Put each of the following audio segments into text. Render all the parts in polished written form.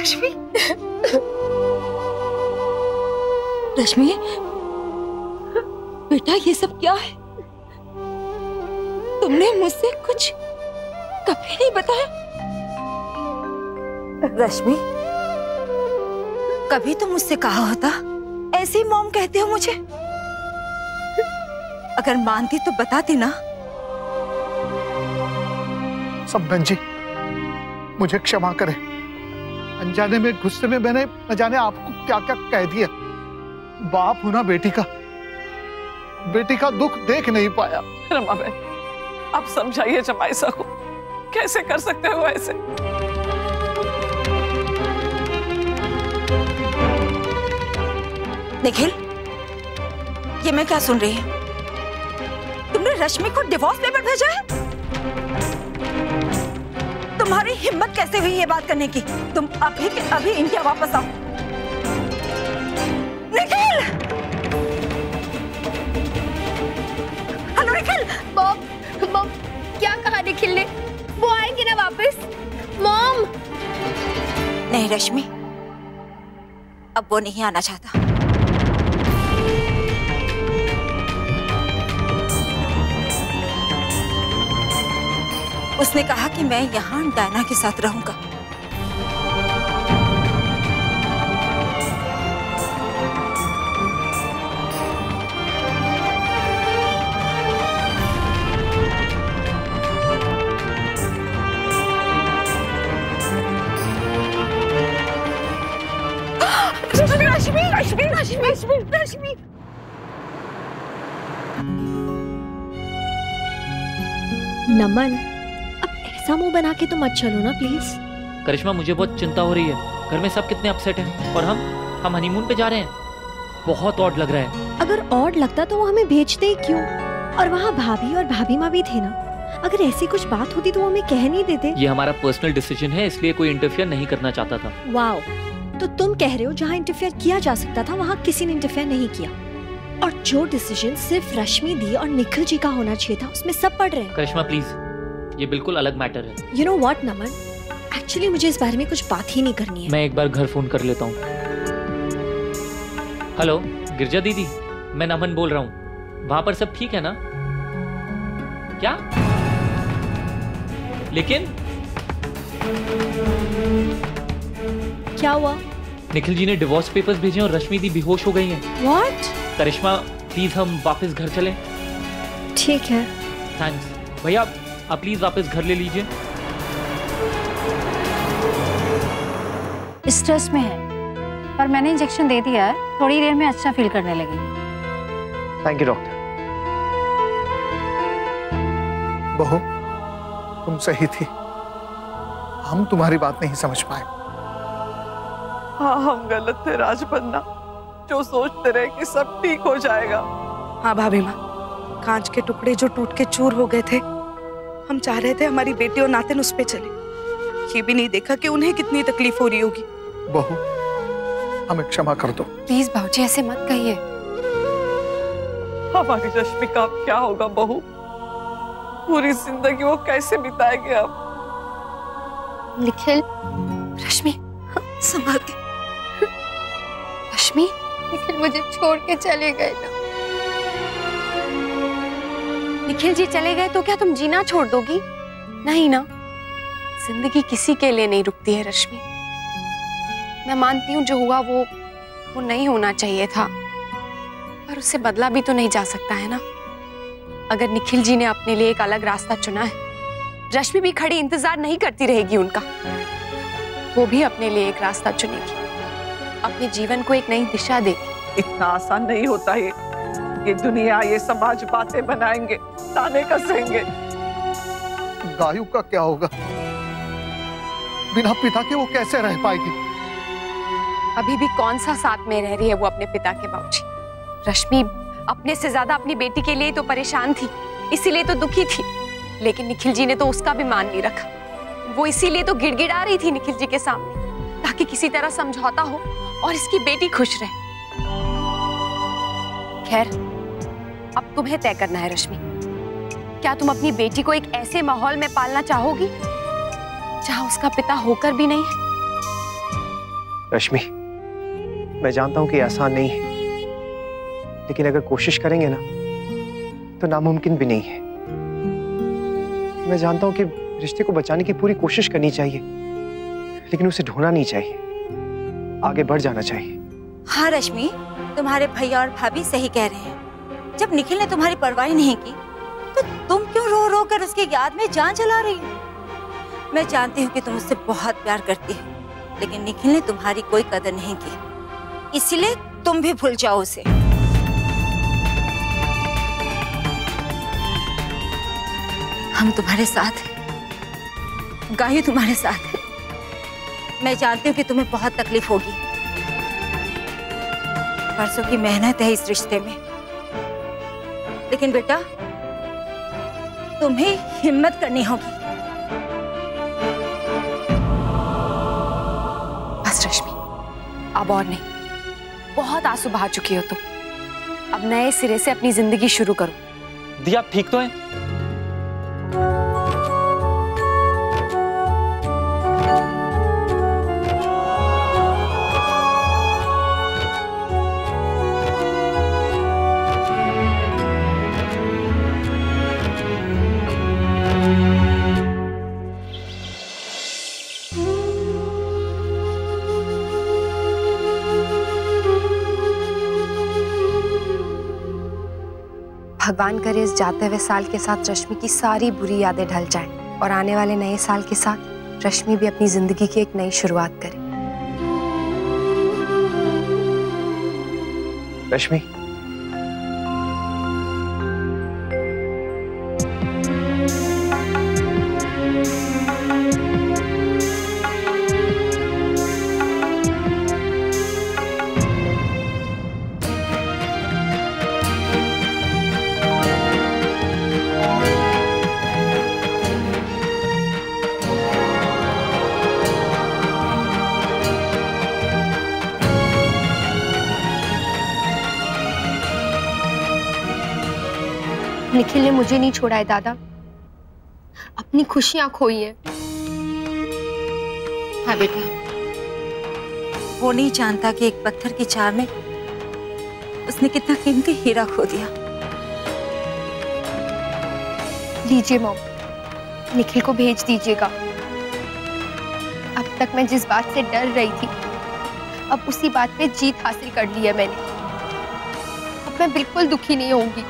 रश्मि, रश्मि, बेटा ये सब क्या है? तुमने मुझसे कुछ कभी नहीं बताया। रश्मि, कभी तो मुझसे कहा होता, ऐसे ही मॉम कहते हो मुझे। अगर मानती तो बताती ना। सम्मन जी, मुझे क्षमा करें। अनजाने में, गुस्से में मैंने न जाने आपको क्या क्या कह दिया। बाप हूं ना बेटी का दुख देख नहीं पाया। रमा बहन, आप समझाइए जमाईसा को, कैसे कर सकते हो ऐसे? निखिल, ये मैं क्या सुन रही हूँ? तुमने रश्मि को डिवोर्स पेपर भेजा है? तुम्हारी हिम्मत कैसे हुई ये बात करने की? तुम अभी के अभी इंडिया वापस आओ। निखिल! हेलो निखिल! मॉम, क्या कहा निखिल ने? वो आएंगे ना वापस? मॉम! नहीं रश्मि, अब वो नहीं आना चाहता। उसने कहा कि मैं यहाँ डायना के साथ रहूंगा। रश्मि, रश्मि, रश्मि, रश्मि, रश्मि। नमन, ऐसा मुंह बना के तो मत चलो ना प्लीज। करिश्मा, मुझे बहुत चिंता हो रही है। घर में सब कितने अपसेट हैं और हम हनीमून पे जा रहे हैं। बहुत ऑड लग रहा है। अगर ऑड लगता तो वो हमें भेजते ही क्यों? और वहाँ भाभी और भाभी माँ भी थे ना। अगर ऐसी कुछ बात होती तो वो हमें कह नहीं देते। ये हमारा पर्सनल डिसीजन है, इसलिए कोई इंटरफियर नहीं करना चाहता था। वाओ, तो तुम कह रहे हो जहाँ इंटरफियर किया जा सकता था वहाँ किसी ने इंटरफियर नहीं किया। और जो डिसीजन सिर्फ रश्मि दी और निखिल जी का होना चाहिए था उसमें सब पड़ रहे हैं। करिश्मा प्लीज, ये बिल्कुल अलग मैटर है। You know what, Naman? Actually मुझे इस बारे में कुछ बात ही नहीं करनी है। मैं एक बार घर फोन कर लेता हूँ। हेलो गिरजा दीदी, मैं नमन बोल रहा हूँ। वहां पर सब ठीक है ना? क्या? लेकिन क्या हुआ? निखिल जी ने डिवोर्स पेपर्स भेजे और रश्मि दी बेहोश हो गई हैं। What? करिश्मा प्लीज हम वापस घर चलें। ठीक है। थैंक्स भैया, आप प्लीज वापस घर ले लीजिए। स्ट्रेस में है, पर मैंने इंजेक्शन दे दिया है, थोड़ी देर में अच्छा फील करने लगेगी। Thank you doctor. बहू, तुम सही थी, हम तुम्हारी बात नहीं समझ पाए। हाँ, हम गलत थे राजबन्ना, जो सोचते रहे कि सब ठीक हो जाएगा। हाँ भाभी माँ, कांच के टुकड़े जो टूट के चूर हो गए थे, हम चाह रहे थे हमारी बेटी और नातिन उस पे चले। ये भी नहीं देखा कि उन्हें कितनी तकलीफ हो रही होगी। बहू, हमें क्षमा कर दो। प्लीज भाऊजी ऐसे मत कहिए। हमारी रश्मि का अब क्या होगा बहू? पूरी जिंदगी वो कैसे बिताएगी अब? निखिल, रश्मि, संभाल के। रश्मि, निखिल मुझे छोड़ के चले गए ना। निखिल जी चले गए तो क्या तुम जीना छोड़ दोगी? नहीं ना, जिंदगी किसी के लिए नहीं रुकती है रश्मि। मैं मानती हूँ जो हुआ वो नहीं होना चाहिए था, पर उससे बदला भी तो नहीं जा सकता है ना। अगर निखिल जी ने अपने लिए एक अलग रास्ता चुना है, रश्मि भी खड़ी इंतजार नहीं करती रहेगी उनका। वो भी अपने लिए एक रास्ता चुनेगी, अपने जीवन को एक नई दिशा देगी। इतना आसान नहीं होता ये दुनिया, ये समाज बातें बनाएंगे, ताने कसेंगे। गायु का क्या होगा? बिना पिता के वो कैसे रह पाएगी? अभी भी कौन सा साथ में रह रही है वो अपने पिता के बाबूजी। रश्मि अपने से ज्यादा अपनी बेटी के लिए तो परेशान थी, इसीलिए तो दुखी थी। लेकिन निखिल जी ने तो उसका भी मान नहीं रखा। वो इसीलिए तो गिड़गिड़ा रही थी निखिल जी के सामने, ताकि किसी तरह समझौता हो और इसकी बेटी खुश रहे। खैर, अब तुम्हें तय करना है रश्मि, क्या तुम अपनी बेटी को एक ऐसे माहौल में पालना चाहोगी जहां उसका पिता होकर भी नहीं है, रश्मि, मैं जानता हूं कि आसान नहीं है, लेकिन अगर कोशिश करेंगे ना तो नामुमकिन भी नहीं है। मैं जानता हूं कि रिश्ते को बचाने की पूरी कोशिश करनी चाहिए, लेकिन उसे ढूंढना नहीं चाहिए, आगे बढ़ जाना चाहिए। हाँ रश्मि, तुम्हारे भैया और भाभी सही कह रहे हैं। जब निखिल ने तुम्हारी परवाह नहीं की तो तुम क्यों रो रो कर उसकी याद में जान जला रही हो? मैं जानती हूँ कि तुम उससे बहुत प्यार करती हो, लेकिन निखिल ने तुम्हारी कोई कदर नहीं की, इसलिए तुम भी भूल जाओ उसे। हम तुम्हारे साथ हैं, गायू तुम्हारे साथ है। मैं जानती हूँ कि तुम्हें बहुत तकलीफ होगी। बरसों की मेहनत है इस रिश्ते में, लेकिन बेटा तुम्हें हिम्मत करनी होगी। बस रश्मि, अब और नहीं, बहुत आंसू बहा चुकी हो तुम। अब नए सिरे से अपनी जिंदगी शुरू करो। दी, आप ठीक तो हैं? भगवान करे इस जाते हुए साल के साथ रश्मि की सारी बुरी यादें ढल जाएं और आने वाले नए साल के साथ रश्मि भी अपनी जिंदगी की एक नई शुरुआत करे। रश्मि, निखिल ने मुझे नहीं छोड़ा है दादा, अपनी खुशियां खोई है। हाँ बेटा, वो नहीं जानता कि एक पत्थर की चाह में उसने कितना कीमती हीरा खो दिया। लीजिए मॉम, निखिल को भेज दीजिएगा। अब तक मैं जिस बात से डर रही थी, अब उसी बात पे जीत हासिल कर ली है मैंने। अब मैं बिल्कुल दुखी नहीं होंगी।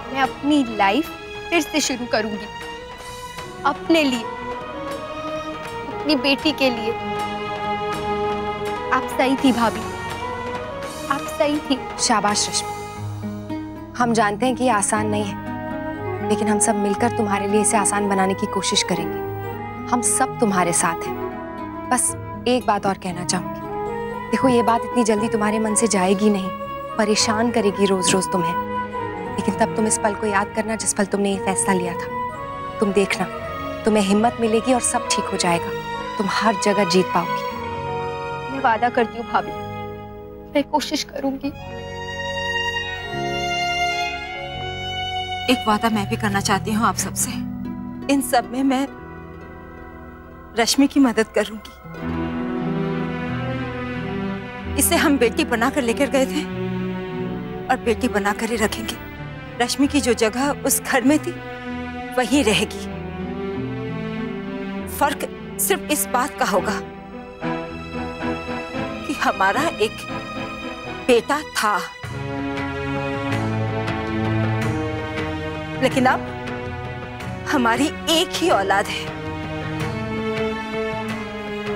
मैं अपनी लाइफ फिर से शुरू करूंगी, अपने लिए, अपनी बेटी के लिए। आप सही थी भाभी, आप सही थी। शाबाश रश्मि, हम जानते हैं कि ये आसान नहीं है, लेकिन हम सब मिलकर तुम्हारे लिए इसे आसान बनाने की कोशिश करेंगे। हम सब तुम्हारे साथ हैं। बस एक बात और कहना चाहूंगी, देखो ये बात इतनी जल्दी तुम्हारे मन से जाएगी नहीं, परेशान करेगी रोज रोज तुम्हें, लेकिन तब तुम इस पल को याद करना जिस पल तुमने ये फैसला लिया था। तुम देखना, तुम्हें हिम्मत मिलेगी और सब ठीक हो जाएगा। तुम हर जगह जीत पाओगी। मैं वादा करती हूँ भाभी, मैं कोशिश करूंगी। एक वादा मैं भी करना चाहती हूँ आप सबसे। इन सब में मैं रश्मि की मदद करूंगी। इसे हम बेटी बनाकर लेकर गए थे और बेटी बनाकर ही रखेंगे। रश्मि की जो जगह उस घर में थी वही रहेगी। फर्क सिर्फ इस बात का होगा कि हमारा एक बेटा था, लेकिन अब हमारी एक ही औलाद है,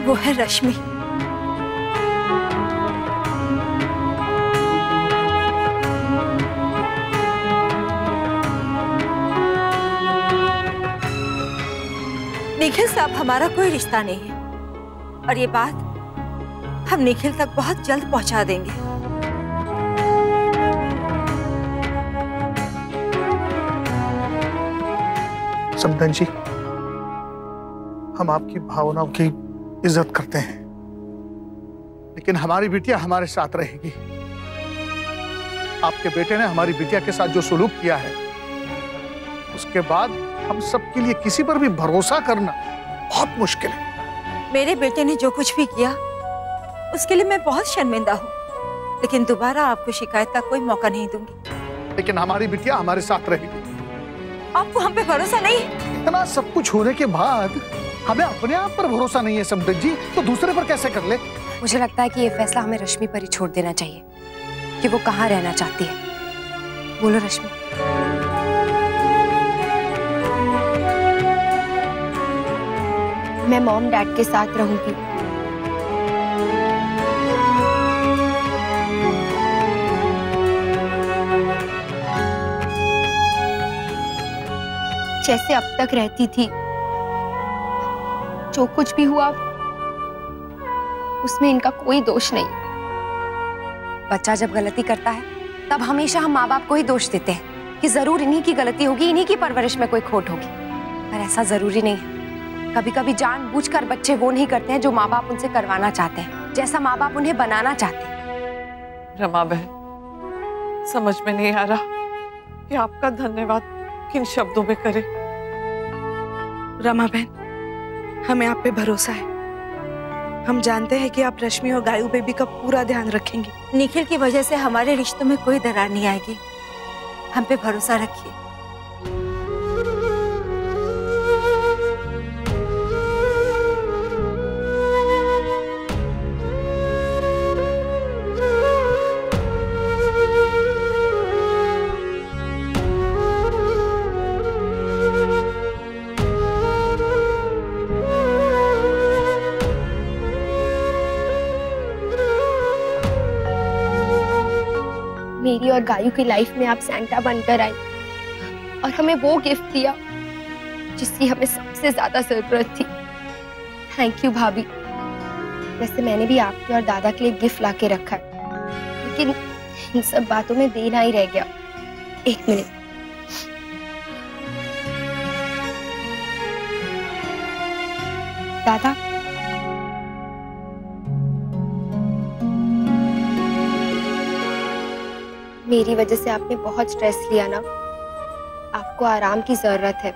वो है रश्मि। निखिल से अब हमारा कोई रिश्ता नहीं है और ये बात हम निखिल तक बहुत जल्द पहुंचा देंगे। समधन जी, हम आपकी भावनाओं की इज्जत करते हैं, लेकिन हमारी बिटिया हमारे साथ रहेगी। आपके बेटे ने हमारी बिटिया के साथ जो सुलूक किया है, उसके बाद हम सबके लिए किसी पर भी भरोसा करना बहुत मुश्किल है। मेरे बेटे ने जो कुछ भी किया उसके लिए मैं बहुत शर्मिंदा हूँ, लेकिन दोबारा आपको शिकायत का कोई मौका नहीं दूंगी। लेकिन हमारी बिटिया हमारे साथ रहेगी। आपको हम पे भरोसा नहीं है? इतना सब कुछ होने के बाद हमें अपने आप पर भरोसा नहीं है समदत जी, तो दूसरे पर कैसे कर ले? मुझे लगता है कि ये फैसला हमें रश्मि पर ही छोड़ देना चाहिए कि वो कहाँ रहना चाहती है। बोलो रश्मि। मैं मॉम डैड के साथ रहूंगी। जैसे अब तक रहती थी। जो कुछ भी हुआ उसमें इनका कोई दोष नहीं। बच्चा जब गलती करता है तब हमेशा हम माँ बाप को ही दोष देते हैं कि जरूर इन्हीं की गलती होगी, इन्हीं की परवरिश में कोई खोट होगी, पर ऐसा जरूरी नहीं है। कभी कभी जानबूझकर बच्चे वो नहीं करते हैं जो माँ बाप उनसे करवाना चाहते हैं, जैसा माँ बाप उन्हें बनाना चाहते हैं। रमा बहन, समझ में नहीं आ रहा कि आपका धन्यवाद किन शब्दों में करे। रमा बहन, हमें आप पे भरोसा है। हम जानते हैं कि आप रश्मि और गायू बेबी का पूरा ध्यान रखेंगी। निखिल की वजह से हमारे रिश्तों में कोई दरार नहीं आएगी, हम पे भरोसा रखिए। मेरी और गायू की लाइफ में आप सैंटा बनकर आई और हमें वो गिफ्ट दिया जिसकी हमें सबसे ज्यादा जरूरत थी। थैंक यू भाभी। वैसे मैंने भी आपके और दादा के लिए गिफ्ट लाके रखा है, लेकिन इन सब बातों में देना ही रह गया। एक मिनट। दादा, मेरी वजह से आपने बहुत स्ट्रेस लिया ना। आपको आराम की जरूरत है,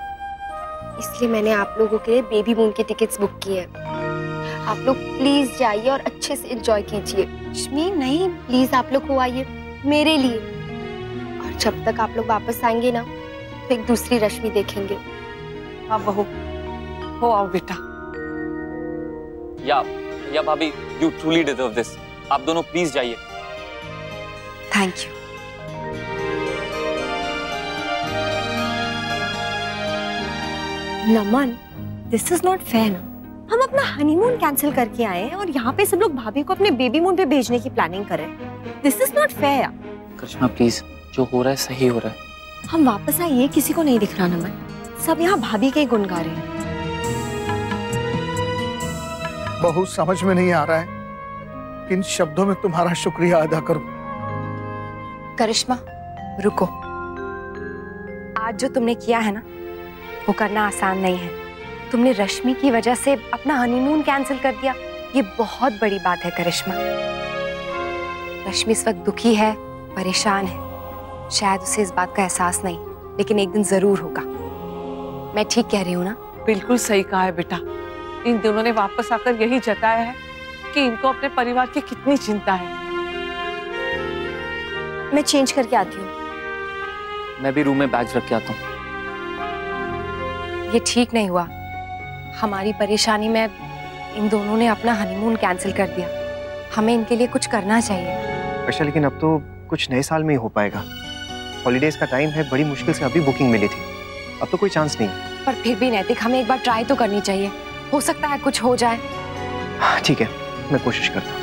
इसलिए मैंने आप लोगों के लिए बेबी मून की टिकट्स बुक की हैं। आप लोग प्लीज जाइए और अच्छे से एंजॉय कीजिए। रश्मि, नहीं, प्लीज आप लोग हो आइए मेरे लिए। और जब तक आप लोग वापस आएंगे ना, तो एक दूसरी रश्मि देखेंगे। हाँ बहू, हो आओ बेटा। या भाभी, यू ट्रूली डिजर्व दिस। आप दोनों प्लीज जाइए। Thank you. Naman, this is not fair. हम अपना हनीमून कैंसिल करके आए हैं और यहाँ पे सब लोग भाभी को अपने बेबी मून पे भेजने की प्लानिंग कर रहे हैं। This is not fair. Karishma please, जो हो रहा है सही हो रहा है। हम वापस आए ये किसी को नहीं दिख रहा नमन। सब यहाँ भाभी के ही गुण गा रहे हैं। बहुत समझ में नहीं आ रहा है किन शब्दों में तुम्हारा शुक्रिया अदा करूं। करिश्मा, रुको। आज जो तुमने किया है ना, वो करना आसान नहीं है। तुमने रश्मि की वजह से अपना हनीमून कैंसिल कर दिया, ये बहुत बड़ी बात है करिश्मा। रश्मि इस वक्त दुखी है, परेशान है। शायद उसे इस बात का एहसास नहीं, लेकिन एक दिन जरूर होगा। मैं ठीक कह रही हूँ ना? बिल्कुल सही कहा है बेटा। इन दोनों ने वापस आकर यही जताया है कि इनको अपने परिवार की कितनी चिंता है। मैं चेंज करके आती हूँ। मैं भी रूम में बैग्स रख के आता हूँ। ये ठीक नहीं हुआ। हमारी परेशानी में इन दोनों ने अपना हनीमून कैंसिल कर दिया। हमें इनके लिए कुछ करना चाहिए। अच्छा, लेकिन अब तो कुछ नए साल में ही हो पाएगा। हॉलीडेज का टाइम है, बड़ी मुश्किल से अभी बुकिंग मिली थी। अब तो कोई चांस नहीं। पर फिर भी नैतिक, हमें एक बार ट्राई तो करनी चाहिए। हो सकता है कुछ हो जाए। ठीक है, मैं कोशिश करता हूँ।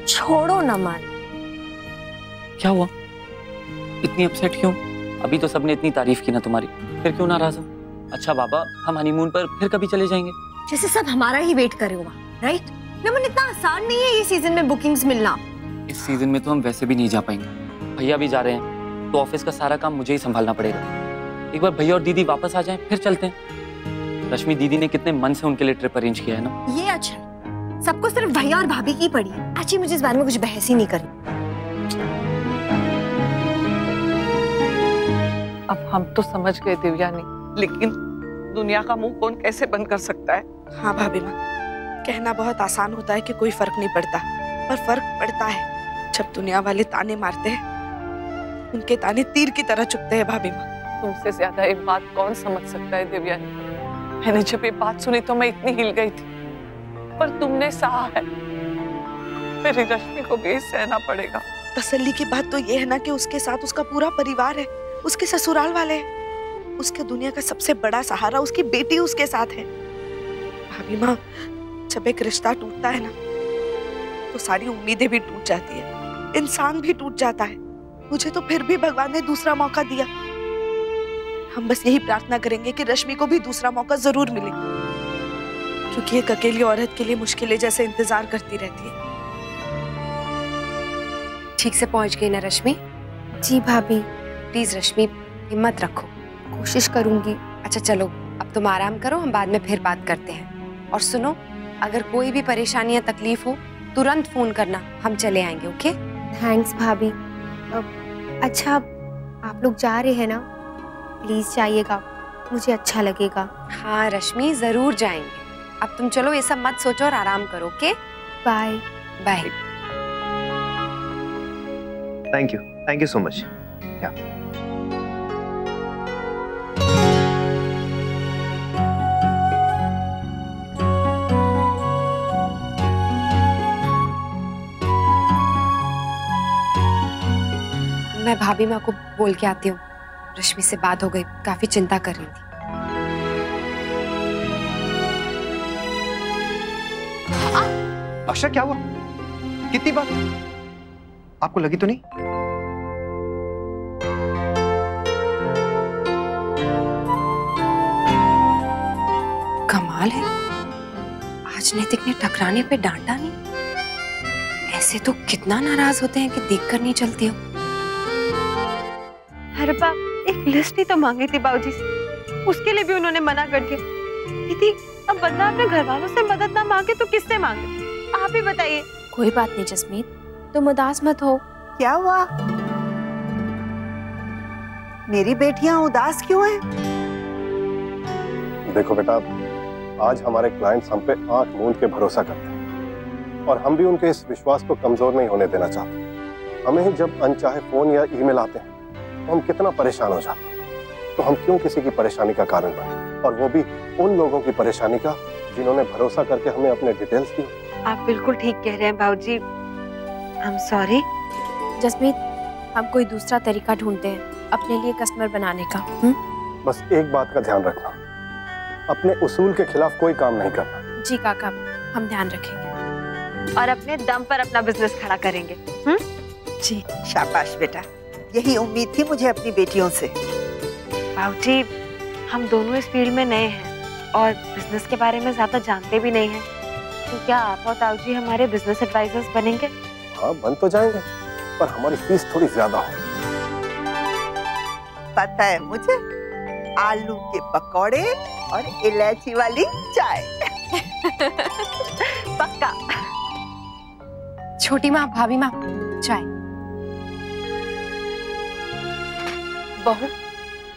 छोड़ो नमन। क्या हुआ? इतनी अपसेट क्यों? अभी तो सबने इतनी तारीफ की ना तुम्हारी, फिर क्यों नाराज हो? अच्छा बाबा, हम हनीमून पर फिर कभी चले जाएंगे। जैसे सब हमारा ही वेट करे हुआ, राइट? नमन, इतना आसान नहीं है ये सीजन में बुकिंग्स मिलना। इस सीजन में तो हम वैसे भी नहीं जा पाएंगे। भैया भी जा रहे हैं, तो ऑफिस का सारा काम मुझे ही संभालना पड़ेगा। एक बार भैया और दीदी वापस आ जाएं, फिर चलते हैं। रश्मि दीदी ने कितने मन से उनके लिए ट्रिप अरेंज किया है ना। ये अच्छा है, सबको सिर्फ भैया और भाभी की पड़ी है। एक्चुअली मुझे इस बारे में कुछ बहस ही नहीं करनी। अब हम तो समझ गए देवयानी, लेकिन दुनिया का मुंह कौन कैसे बंद कर सकता है? हाँ भाभी माँ, कहना बहुत आसान होता है कि कोई फर्क नहीं पड़ता, पर फर्क पड़ता है जब दुनिया वाले ताने मारते हैं। उनके ताने तीर की तरह चुभते हैं भाभी माँ। तुमसे ज्यादा ये बात कौन समझ सकता है देवयानी? मैंने जब ये बात सुनी तो मैं इतनी हिल गई थी, पर तुमने सहा है, मेरी रश्मि को भी सहना पड़ेगा। तसल्ली की बात तो ये है ना कि उसके साथ उसका पूरा परिवार है, उसके ससुराल वाले हैं, उसके दुनिया का सबसे बड़ा सहारा उसकी बेटी उसके साथ है। भाभी माँ, जब एक रिश्ता टूटता है ना तो सारी उम्मीदें भी टूट जाती है, इंसान भी टूट जाता है। मुझे तो फिर भी भगवान ने दूसरा मौका दिया। हम बस यही प्रार्थना करेंगे कि रश्मि को भी दूसरा मौका जरूर मिले, क्योंकि एक अकेली औरत के लिए मुश्किलें जैसे इंतजार करती रहती है। ठीक से पहुंच गई ना रश्मि? जी भाभी, प्लीज रश्मि हिम्मत रखो। कोशिश करूंगी। अच्छा चलो, अब तुम आराम करो, हम बाद में फिर बात करते हैं। और सुनो, अगर कोई भी परेशानी या तकलीफ हो तुरंत फोन करना, हम चले आएंगे। ओके? थैंक्स भाभी। अच्छा, आप लोग जा रहे हैं ना? प्लीज जाइएगा, मुझे अच्छा लगेगा। हाँ रश्मि, जरूर जाएंगे। अब तुम चलो, ये सब मत सोचो और आराम करो। Okay? Bye bye. Thank you so much. मैं भाभी माँ को बोल के आती हूँ, रश्मि से बात हो गई, काफी चिंता कर रही थी। अक्षर, क्या हुआ? कितनी बात? आपको लगी तो नहीं? कमाल है, आज नैतिक ने टकराने पे डांटा नहीं। ऐसे तो कितना नाराज होते हैं कि देखकर नहीं चलती हो। अरे बाप, एक लिस्ट ही तो मांगी थी बाबूजी से, उसके लिए भी उन्होंने मना कर दिया। दीदी, अब बंदा अपने घर वालों से मदद ना मांगे तो किससे मांगे? आप ही बताइए। कोई बात नहीं जसमीत, तुम उदास मत हो। क्या हुआ? मेरी बेटियां उदास क्यों हैं? देखो बेटा, आज हमारे क्लाइंट्स हम पे आंख मूंद के भरोसा करते हैं और हम भी उनके इस विश्वास को कमजोर नहीं होने देना चाहते। हमें ही जब अनचाहे फोन या ईमेल आते हैं तो हम कितना परेशान हो जाते हैं। तो हम क्यों किसी की परेशानी का कारण बने, और वो भी उन लोगों की परेशानी का जिन्होंने भरोसा करके हमें अपने डिटेल्स दिए। आप बिल्कुल ठीक कह रहे हैं बाबूजी। I am sorry. जसमीत, हम कोई दूसरा तरीका ढूंढते हैं अपने लिए कस्टमर बनाने का। बस एक बात का ध्यान रखना, अपने उसूल के खिलाफ कोई काम नहीं करना। जी काका, हम ध्यान रखेंगे और अपने दम पर अपना बिजनेस खड़ा करेंगे। जी शाबाश बेटा, यही उम्मीद थी मुझे अपनी बेटियों से। बाबूजी, हम दोनों इस फील्ड में नए हैं और बिजनेस के बारे में ज्यादा जानते भी नहीं हैं, तो क्या आप और ताऊजी हमारे बिजनेस एडवाइजर्स बनेंगे? हाँ, बन तो जाएंगे, पर हमारी फीस थोड़ी ज्यादा हो। पता है मुझे, आलू के पकौड़े और इलायची वाली चाय। पक्का। छोटी माँ, भाभी माँ, चाय। बहू,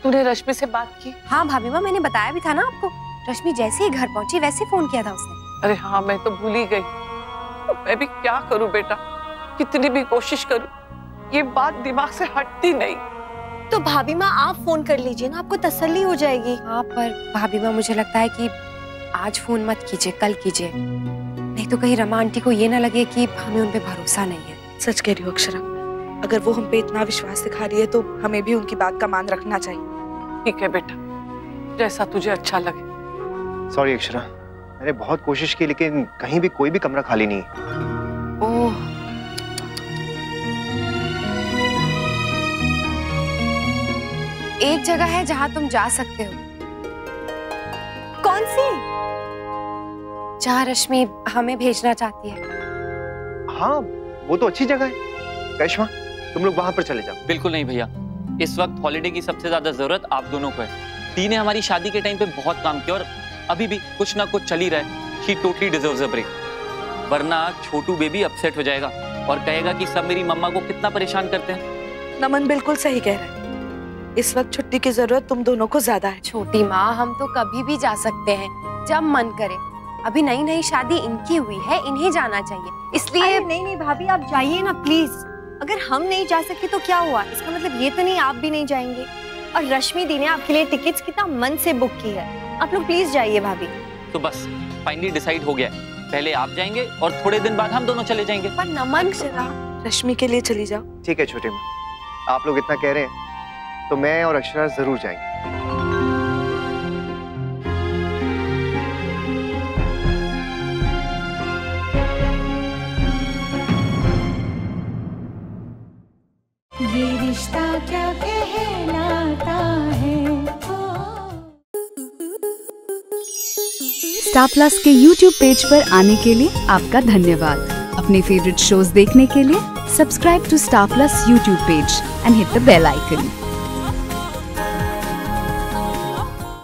तूने रश्मि से बात की? हाँ भाभी माँ, मैंने बताया भी था ना आपको। रश्मि जैसे ही घर पहुंची वैसे फोन किया था उसने। अरे हाँ, मैं तो भूल ही गई। मैं भी क्या करूं बेटा, कितनी भी कोशिश करूं, ये बात दिमाग से हटती नहीं। तो भाभी माँ, आप फोन कर लीजिए ना, आपको तसल्ली हो जाएगी। हाँ, पर भाभी माँ, मुझे लगता है कि आज फोन मत कीजिए, कल कीजिए, नहीं तो कहीं रमा आंटी को ये ना लगे कि हमें उन पे भरोसा नहीं है। सच कह रही हो अक्षरा, अगर वो हम पे इतना विश्वास दिखा रही है तो हमें भी उनकी बात का मान रखना चाहिए। ठीक है बेटा, जैसा तुझे अच्छा लगे। सॉरी अक्षरा, मैंने बहुत कोशिश की लेकिन कहीं भी कोई भी कमरा खाली नहीं है। ओह, एक जगह है जहां तुम जा सकते हो। कौन सी? जहां रश्मि हमें भेजना चाहती है। हाँ, वो तो अच्छी जगह है। करिश्मा, तुम लोग वहां पर चले जाओ। बिल्कुल नहीं भैया, इस वक्त हॉलिडे की सबसे ज्यादा जरूरत आप दोनों को है। दी ने हमारी शादी के टाइम पे बहुत काम किया और अभी भी कुछ ना कुछ चल ही रहा है। She totally deserves a break, वरना छोटू बेबी अपसेट हो जाएगा और कहेगा कि सब मेरी मम्मा को कितना परेशान करते हैं। नमन बिल्कुल सही कह रहा है। इस वक्त छुट्टी की जरूरत तुम दोनों को ज्यादा है। छोटी माँ, हम तो कभी भी जा सकते हैं जब मन करे। अभी नई नई शादी इनकी हुई है, इन्हें जाना चाहिए, इसलिए। नहीं भाभी, आप जाइए ना प्लीज। अगर हम नहीं जा सके तो क्या हुआ, इसका मतलब ये तो नहीं आप भी नहीं जाएंगे। और रश्मि दी ने आपके लिए टिकट्स कितना मन से बुक की है। आप लोग प्लीज जाइए भाभी। तो बस फाइनली डिसाइड हो गया, पहले आप जाएंगे और थोड़े दिन बाद हम दोनों चले जाएंगे। पर नमन, रश्मि के लिए चली जाओ। ठीक है छोटी माँ, आप लोग इतना कह रहे हैं तो मैं और अक्षरा जरूर जाएंगे। ये रिश्ता क्या कहलाता है। स्टार प्लस के YouTube पेज पर आने के लिए आपका धन्यवाद। अपने फेवरेट शोज देखने के लिए subscribe to Star Plus YouTube page and hit the bell icon.